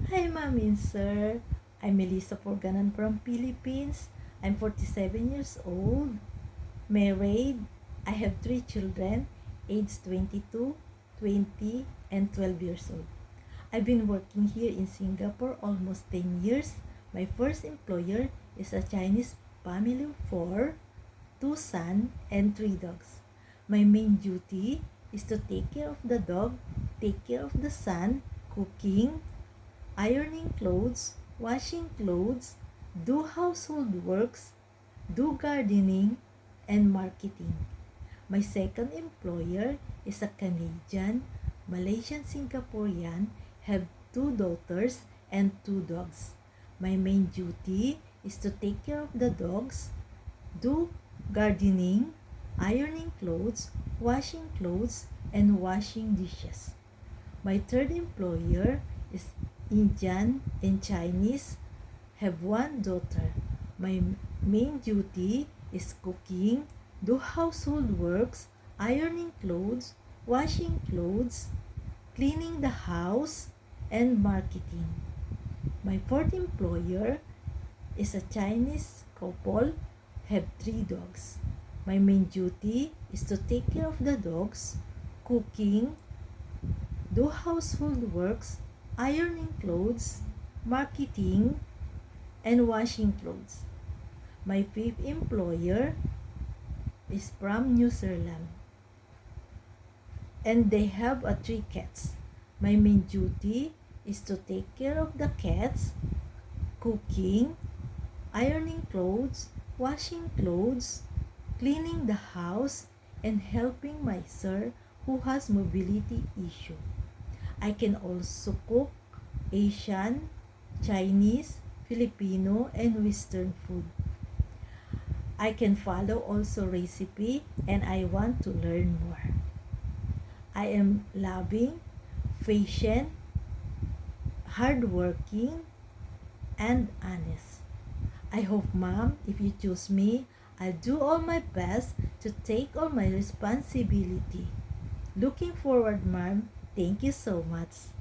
Hi, Ma'am and Sir. I'm Melissa Porganan from Philippines. I'm 47 years old, married. I have 3 children, aged 22, 20, and 12 years old. I've been working here in Singapore almost 10 years. My first employer is a Chinese family of 4, 2 sons, and 3 dogs. My main duty is to take care of the dog, take care of the son, cooking, ironing clothes, washing clothes, do household works, do gardening, and marketing. My second employer is a Canadian, Malaysian Singaporean, have 2 daughters and 2 dogs. My main duty is to take care of the dogs, do gardening, ironing clothes, and washing dishes. My third employer is Indian and Chinese, have 1 daughter. My main duty is cooking, do household works, ironing clothes, washing clothes, cleaning the house, and marketing. My fourth employer is a Chinese couple, have 3 dogs. My main duty is to take care of the dogs, cooking, do household works, ironing clothes, marketing, and washing clothes. My fifth employer is from New Zealand, and they have 3 cats. My main duty is to take care of the cats, cooking, ironing clothes, washing clothes, cleaning the house, and helping my sir who has mobility issue. I can also cook Asian, Chinese, Filipino, and Western food. I can follow also recipe and I want to learn more. I am loving, patient, hardworking, and honest. I hope, Mom, if you choose me, I'll do all my best to take all my responsibility. Looking forward, Mom. Thank you so much.